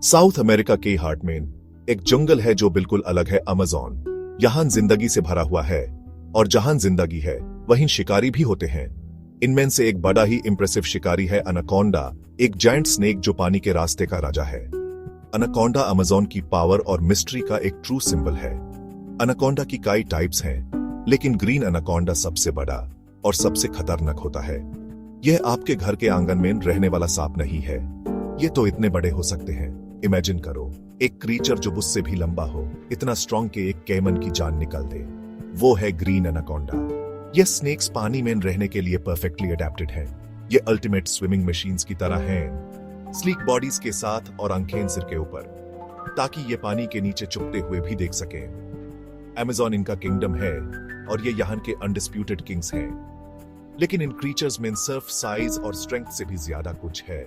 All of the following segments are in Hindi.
साउथ अमेरिका के हार्ट में एक जंगल है जो बिल्कुल अलग है, अमेज़न। यहां जिंदगी से भरा हुआ है, और जहां जिंदगी है वहीं शिकारी भी होते हैं। इनमें से एक बड़ा ही इंप्रेसिव शिकारी है अनाकोंडा, एक जायंट स्नेक जो पानी के रास्ते का राजा है। अनाकोंडा अमेज़न की पावर और मिस्ट्री का एक ट्रू सिंबल है। अनाकोंडा की कई टाइप्स हैं, लेकिन ग्रीन अनाकोंडा सबसे बड़ा और सबसे खतरनाक होता है। यह आपके घर के आंगन में रहने वाला सांप नहीं है। ये तो इतने बड़े हो सकते हैं। इमेजिन करो, एक क्रीचर जो उससे भी लंबा हो, इतना स्ट्रॉन्ग के एक कैमन की जान निकाल दे। वो है ग्रीन अनाकोंडा। ये स्नेक्स पानी में रहने के लिए परफेक्टली अडेप्टेड हैं। ये अल्टीमेट स्विमिंग मशीन्स की तरह हैं, स्लीक बॉडीज के साथ और आंखें सिर के ऊपर, ताकि ये पानी के नीचे छुपते हुए भी देख सकें। अमेज़न इनका किंगडम है और ये यहाँ के अनडिस्प्यूटेड किंग्स हैं। लेकिन इन क्रीचर्स में सिर्फ साइज और स्ट्रेंथ से भी ज्यादा कुछ है।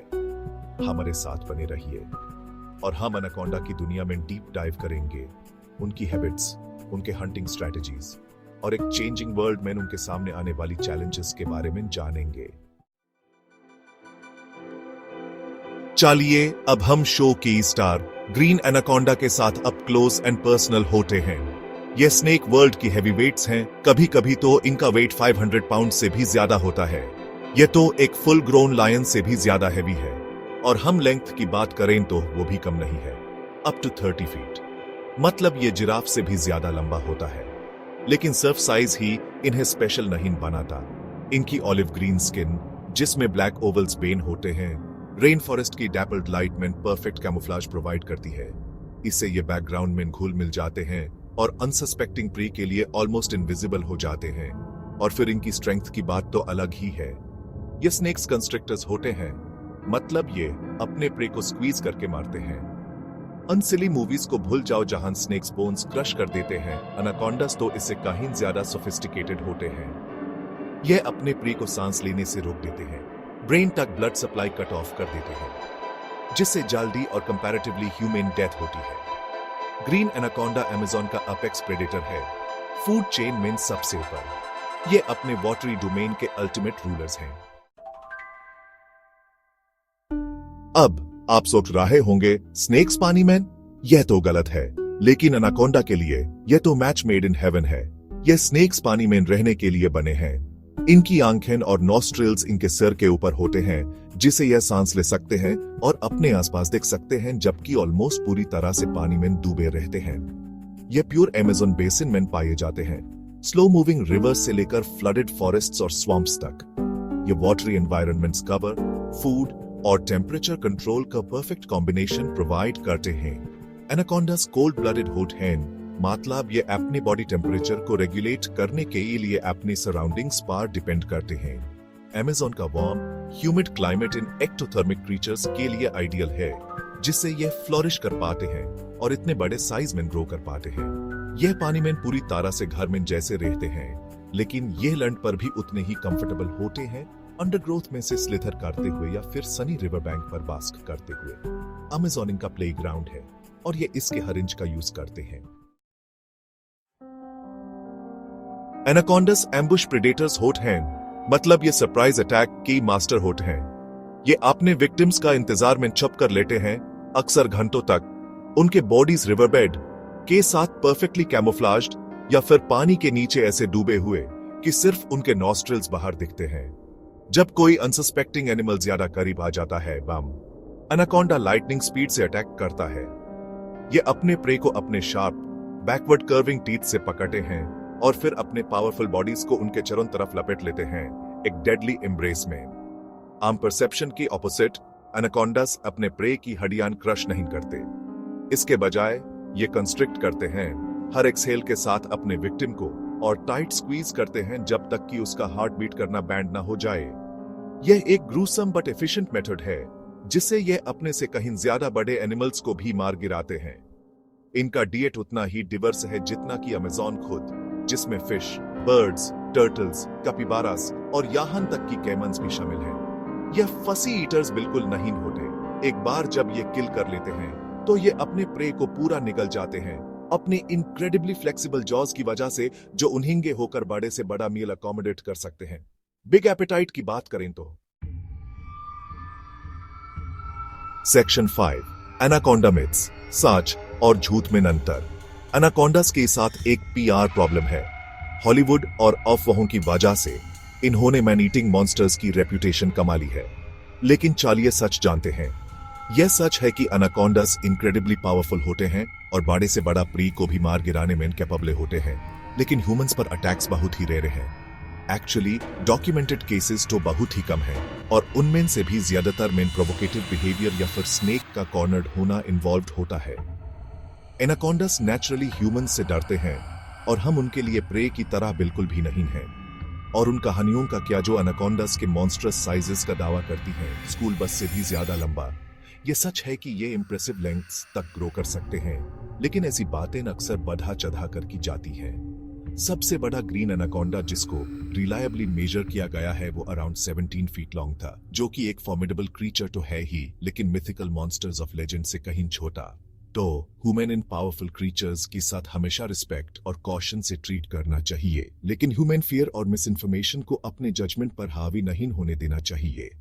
हमारे साथ बने रहिए और हम अनाकोंडा की दुनिया में डीप डाइव करेंगे, उनकी हैबिट्स, उनके हंटिंग स्ट्रेटजीज और एक चेंजिंग वर्ल्ड में उनके सामने आने वाली चैलेंजेस के बारे में जानेंगे। चलिए अब हम शो की स्टार ग्रीन एनाकोंडा के साथ अप क्लोज एंड पर्सनल होते हैं। ये स्नेक वर्ल्ड की हैवी वेट्स हैं, कभी कभी तो इनका वेट 500 पाउंड से भी ज्यादा होता है। ये तो एक फुल ग्रोन लायन से भी ज्यादा हैवी है, और हम लेंथ की बात करें तो वो भी कम नहीं है, अप टू 30 फीट। मतलब ये जिराफ से भी ज्यादा लंबा होता है। लेकिन सिर्फ साइज ही इन्हें स्पेशल नहीं बनाता। इनकी ऑलिव ग्रीन स्किन, जिसमें ब्लैक ओवल्स बेन होते हैं, रेन फॉरेस्ट की डैपल्ड लाइट में परफेक्ट कैमोफ्लेज प्रोवाइड करती है। इससे ये बैकग्राउंड में घुल मिल जाते हैं और अनसस्पेक्टिंग प्री के लिए ऑलमोस्ट इनविजिबल हो जाते हैं। और फिर इनकी स्ट्रेंथ की बात तो अलग ही है। ये स्नेक्स कंस्ट्रक्टर्स होते हैं, मतलब ये अपने प्रे को स्क्वीज करके मारते हैं। अनसिली मूवीज को भूल जाओ जहां स्नेक्स बोन्स क्रश कर देते हैं। अनाकोंडास तो इससे कहीं ज्यादा सोफिस्टिकेटेड होते हैं। यह अपने प्रे को सांस लेने से रोक देते हैं, ब्रेन तक ब्लड सप्लाई कट ऑफ कर देते हैं, जिससे जल्दी और कंपैरेटिवली ह्यूमन डेथ होती है। ग्रीन एनाकोंडा अमेज़न का अपेक्स प्रेडेटर है, फूड चेन में सबसे ऊपर। ये अपने वाटरी डोमेन के अल्टीमेट रूलर्स हैं। अब आप सोच रहे होंगे, स्नेक्स पानी में? यह तो गलत है, लेकिन अनाकोंडा के लिए यह तो मैच मेड इन हेवन है। यह स्नेक्स पानी में रहने के लिए बने हैं। इनकी आंखें और नॉस्ट्रिल्स इनके सिर के ऊपर होते हैं, जिसे यह सांस ले सकते हैं और अपने आसपास देख सकते हैं, जबकि ऑलमोस्ट पूरी तरह से पानी में डूबे रहते हैं। यह प्योर अमेज़न बेसिन में पाए जाते हैं, स्लो मूविंग रिवर्स से लेकर फ्लडेड फॉरेस्ट्स और स्वम्प्स तक। ये वाटरी एनवायरनमेंट्स कवर, फूड और टेम्परेचर कंट्रोल का परफेक्ट कॉम्बिनेशन प्रोवाइड करते हैं। एनाकोंडास कोल्ड ब्लडेड होते हैं, मतलब ये अपनी बॉडी टेम्परेचर को रेगुलेट करने के लिए अपनी सराउंडिंग्स पर डिपेंड करते हैं। अमेज़न का warm, humid climate in ectothermic creatures के लिए आइडियल है, जिससे ये फ्लोरिश कर पाते हैं और इतने बड़े साइज में ग्रो कर पाते हैं। यह पानी में पूरी तरह से घर में जैसे रहते हैं, लेकिन ये लैंड पर भी उतने ही कंफर्टेबल होते हैं, अंडरग्रोथ में से स्लिथर करते हुए या फिर सनी रिवर बैंक पर बास्क करते हुए। अमेज़न इनका प्लेग्राउंड है और ये इसके हर इंच का यूज करते हैं। एनाकोंडास एम्बुश प्रेडेटर्स होते हैं, मतलब ये सरप्राइज अटैक की मास्टर होते हैं। ये अपने विक्टिम्स का इंतजार में छुप कर लेटे हैं, अक्सर घंटों तक। उनके बॉडीज रिवरबेड के साथ परफेक्टली कैमोफ्लेज्ड या फिर पानी के नीचे ऐसे डूबे हुए कि सिर्फ उनके नॉस्ट्रिल्स बाहर दिखते हैं। जब कोई अनसस्पेक्टिंग एनिमल ज्यादा करीब आ जाता है, एनाकोंडा लाइटनिंग स्पीड से अटैक करता है। ये अपने प्रे को अपने शार्प बैकवर्ड कर्विंग टीथ से पकड़ते हैं और फिर अपने पावरफुल बॉडीज को उनके चारों तरफ लपेट लेते हैं, एक डेडली एम्ब्रेस में। आम परसेप्शन की ऑपोजिट, एनाकोंडास अपने प्रे की हड्डियां क्रश नहीं करते। इसके बजाय ये कंस्ट्रिक्ट करते हैं, हर एक्सहेल के साथ अपने विक्टिम को, और टाइट स्क्वीज करते हैं जब तक कि उसका हार्ट बीट करना बैंड ना हो जाए। यह एक ग्रूसम बट एफिशिएंट मेथड है, जिससे यह अपने से कहीं ज्यादा बड़े एनिमल्स को भी मार गिराते हैं। इनका डिएट उतना ही डिवर्स है जितना कि अमेज़न खुद, जिसमें फिश, बर्ड्स, टर्टल्स, कैपिबारास और यहाँ तक कि कैमन्स भी शामिल हैं। यह फसी ईटर्स बिल्कुल नहीं होते। एक बार जब ये किल कर लेते हैं, तो ये अपने प्रे को पूरा निगल जाते हैं, अपने इनक्रेडिबली फ्लेक्सिबल जॉज की वजह से, जो उन्हेंगे होकर बड़े से बड़ा मील अकोमोडेट कर सकते हैं। बिग एपेटाइट की बात करें तो सेक्शन 5 एनाकोंडा मिथ्स, सच और झूठ में अंतर। एनाकोंडास के साथ एक पीआर प्रॉब्लम है। हॉलीवुड और अफवाहों की वजह से इन्होंने मैन ईटिंग मॉन्स्टर्स की रेप्यूटेशन कमा ली है। लेकिन चलिए सच जानते हैं। यह सच है कि एनाकोंडास इनक्रेडिबली पावरफुल होते हैं और बड़े से बड़ा प्री को भी मार गिराने में कैपेबल होते हैं। लेकिन ह्यूमंस पर अटैक्स बहुत ही रेयर हैं। एक्चुअली डॉक्यूमेंटेड केसेस तो बहुत ही कम हैं और उनमें से भी ज्यादातर में प्रोवोकेटिव बिहेवियर या फिर स्नेक का कॉर्नर्ड होना इन्वॉल्व होता है। एनाकोंडास नेचुरली ह्यूमंस से डरते हैं और हम उनके लिए प्रे की तरह बिल्कुल भी नहीं हैं। और उन कहानियों का क्या जो एनाकोंडास के मॉन्स्ट्रस साइजेस का दावा करती हैं, स्कूल बस से भी ज्यादा लंबा। ये सच है कि ये इंप्रेसिव लेंथ्स तक ग्रो कर सकते हैं, लेकिन ऐसी बातें अक्सर बढ़ा चढ़ा कर की जाती हैं। सबसे बड़ा ग्रीन एनाकोंडा जिसको रिलायबली मेजर किया गया है वो अराउंड 17 फीट लॉन्ग था, जो कि एक फॉर्मिडेबल क्रीचर तो है ही, लेकिन मिथिकल मॉन्स्टर्स ऑफ लेजेंड से कहीं छोटा। तो ह्यूमन इन पावरफुल क्रीचर्स के साथ हमेशा रिस्पेक्ट और कॉशन से ट्रीट करना चाहिए, लेकिन ह्यूमन फियर और मिस इन्फॉर्मेशन को अपने जजमेंट पर हावी नहीं होने देना चाहिए।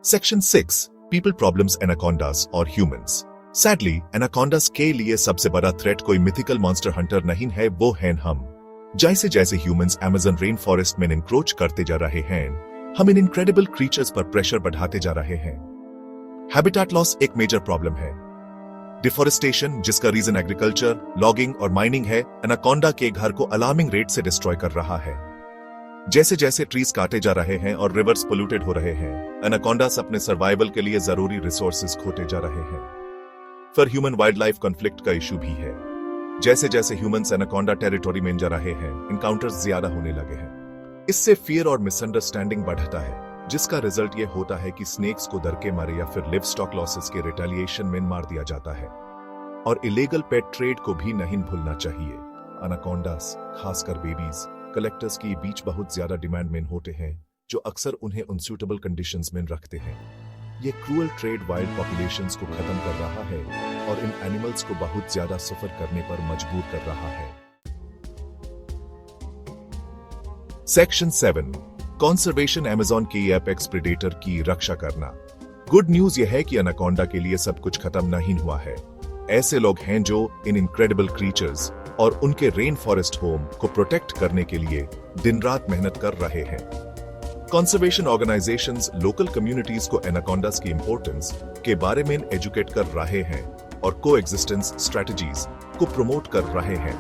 सेक्शन 6 पीपल प्रॉब्लम्स एनाकोंडास और ह्यूमंस। सैडली एनाकोंडास के लिए सबसे बड़ा थ्रेट कोई मिथिकल मॉन्स्टर हंटर नहीं है, वो हैं हम। जैसे जैसे ह्यूमंस अमेज़न रेन फॉरेस्ट में इंक्रोच करते जा रहे हैं, हम इन इनक्रेडिबल क्रीचर्स पर प्रेशर बढ़ाते जा रहे हैं। हैबिटेट लॉस एक मेजर प्रॉब्लम है। डिफोरेस्टेशन, जिसका रीजन एग्रीकल्चर, लॉगिंग और माइनिंग है, एनाकोंडा के घर को अलार्मिंग रेट से डिस्ट्रॉय कर रहा है। जैसे जैसे ट्रीज काटे जा रहे हैं और रिवर्स पोल्यूटेड हो रहे हैं, एनाकोंडास अपने सर्वाइवल के लिए जरूरी रिसोर्सेज खोते जा रहे हैं। फिर ह्यूमन वाइल्ड लाइफ कॉन्फ्लिक्ट का इशू भी है। जैसे जैसे ह्यूमंस एनाकोंडा टेरिटोरी में जा रहे हैं, इनकाउंटर्स ज्यादा होने लगे हैं। इससे फियर और मिसअंडरस्टैंडिंग बढ़ता है, जिसका रिजल्ट ये होता है कि स्नेक्स को दर के मारे या फिर लिव स्टॉक लॉसेस के रिटेलिएशन में मार दिया जाता है। और इलीगल पेट ट्रेड को भी नहीं भूलना चाहिए। एनाकोंडास, खासकर बेबीज, कलेक्टर्स के बीच बहुत ज्यादा डिमांड में होते हैं, जो अक्सर उन्हें अनसूटेबल कंडीशंस में रखते हैं। ये क्रूअल ट्रेड वाइल्ड पॉपुलेशंस को खत्म कर रहा है और इन एनिमल्स को बहुत ज्यादा सफर करने पर मजबूर कर रहा है। सेक्शन 7 कंजर्वेशन अमेज़न के एपेक्स प्रेडेटर की रक्षा करना। गुड न्यूज यह है कि एनाकोंडा के लिए सब कुछ खत्म नहीं हुआ है। ऐसे लोग हैं जो इन इनक्रेडिबल क्रीचर्स और उनके रेन फॉरेस्ट होम को प्रोटेक्ट करने के लिए दिन रात मेहनत कर रहे हैं। कंजर्वेशन ऑर्गेनाइजेशंस लोकल कम्युनिटीज को एनाकोंडास की इंपॉर्टेंस के बारे में एजुकेट कर रहे हैं और कोएग्जिस्टेंस स्ट्रेटजीज को प्रमोट कर रहे हैं।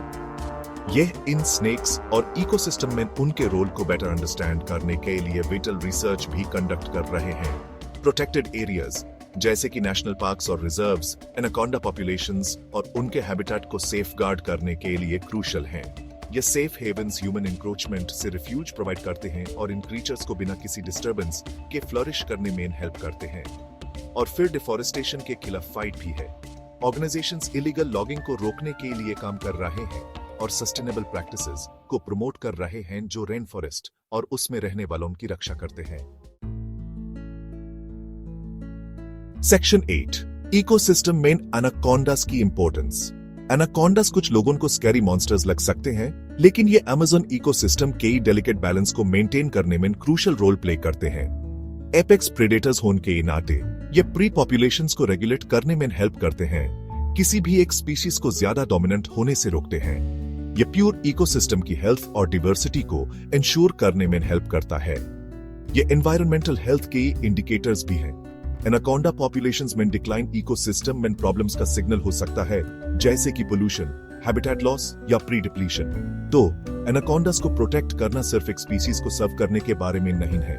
यह इन स्नेक्स और इकोसिस्टम में उनके रोल को बेटर अंडरस्टैंड करने के लिए विटल रिसर्च भी कंडक्ट कर रहे हैं। प्रोटेक्टेड एरियाज जैसे कि नेशनल पार्क्स और रिजर्व्स एनाकोंडा पॉपुलेशंस और उनके हैबिटेट को सेफगार्ड करने के लिए क्रूशल हैं। ये सेफ हेवंस ह्यूमन इंक्रोचमेंट से रिफ्यूज प्रोवाइड करते हैं और इन क्रीचर्स को बिना किसी डिस्टर्बेंस के फ्लरिश करने में हेल्प करते हैं। और फिर डिफोरेस्टेशन के खिलाफ फाइट भी है। ऑर्गेनाइजेशंस इलीगल लॉगिंग को रोकने के लिए काम कर रहे हैं और सस्टेनेबल प्रैक्टिसेस को प्रमोट कर रहे हैं जो रेन फॉरेस्ट और उसमें रहने वालों की रक्षा करते हैं। सेक्शन 8 इकोसिस्टम में एनाकोंडास की इंपॉर्टेंस। एनाकोंडास कुछ लोगों को स्कैरी मॉन्स्टर्स लग सकते हैं, लेकिन ये अमेज़न इकोसिस्टम के डेलिकेट बैलेंस को मेंटेन करने में क्रूशियल रोल प्ले करते हैं। एपेक्स प्रेडेटर्स होने के नाते ये प्री पॉपुलेशंस को रेगुलेट करने में हेल्प करते हैं, किसी भी एक स्पीशीज को ज्यादा डोमिनेंट होने से रोकते हैं। ये प्योर इकोसिस्टम की हेल्थ और डिवर्सिटी को इंश्योर करने में हेल्प करता है। ये एनवायरमेंटल हेल्थ के इंडिकेटर्स भी हैं। एनाकोंडा पॉपुलेशंस में डिक्लाइन इकोसिस्टम में प्रॉब्लम्स का सिग्नल हो सकता है, जैसे कि पोल्यूशन, हैबिटेट लॉस या प्री डिप्लीशन। तो एनाकोंडास को प्रोटेक्ट करना सिर्फ एक स्पीशीज को सर्व करने के बारे में नहीं है,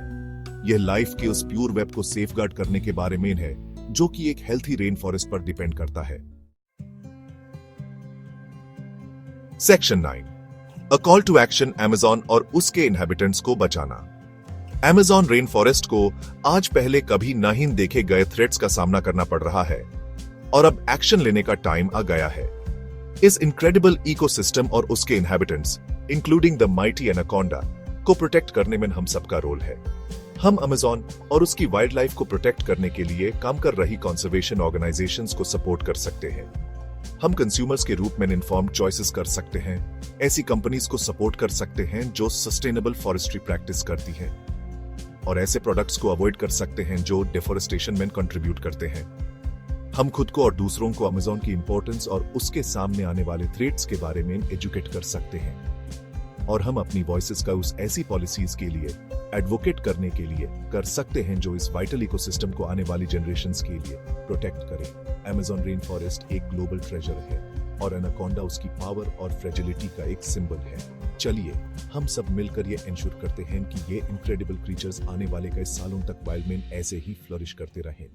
यह लाइफ के उस प्योर वेब को सेफगार्ड करने के बारे में है जो कि एक हेल्थी रेन फॉरेस्ट पर डिपेंड करता है। Section 9 a call to action Amazon और उसके इनहैबिटेंट्स को बचाना। अमेज़न रेन फॉरेस्ट को आज पहले कभी नहीं देखे गए थ्रेट्स का सामना करना पड़ रहा है और अब एक्शन लेने का टाइम आ गया है। इस इनक्रेडिबल इकोसिस्टम और उसके inhabitants including the mighty anaconda को प्रोटेक्ट करने में हम सबका रोल है। हम अमेज़न और उसकी वाइल्ड लाइफ को प्रोटेक्ट करने के लिए काम कर रही कंजर्वेशन ऑर्गेनाइजेशंस को सपोर्ट कर सकते हैं। हम कंज्यूमर्स के रूप में इन्फॉर्म्ड चॉइसेस कर सकते हैं, ऐसी कंपनीज को सपोर्ट कर सकते हैं जो सस्टेनेबल फॉरेस्ट्री प्रैक्टिस करती हैं। और ऐसे प्रोडक्ट्स को अवॉइड कर सकते हैं जो डिफोरेस्टेशन में कंट्रीब्यूट करते हैं। हम खुद को और दूसरों को अमेज़न की इंपॉर्टेंस और उसके सामने आने वाले थ्रेट्स के बारे में एजुकेट कर सकते हैं, और हम अपनी वॉइसेस का उस ऐसी पॉलिसीज के लिए एडवोकेट करने के लिए कर सकते हैं जो इस वाइटल इकोसिस्टम को आने वाली जनरेशंस के लिए प्रोटेक्ट करें। अमेज़न रेन फॉरेस्ट एक ग्लोबल ट्रेजर है और एनाकोंडा उसकी पावर और फ्रेजिलिटी का एक सिंबल है। चलिए हम सब मिलकर ये इंश्योर करते हैं कि ये इनक्रेडिबल क्रीचर्स आने वाले कई सालों तक वाइल्ड में ऐसे ही फ्लरिश करते रहें।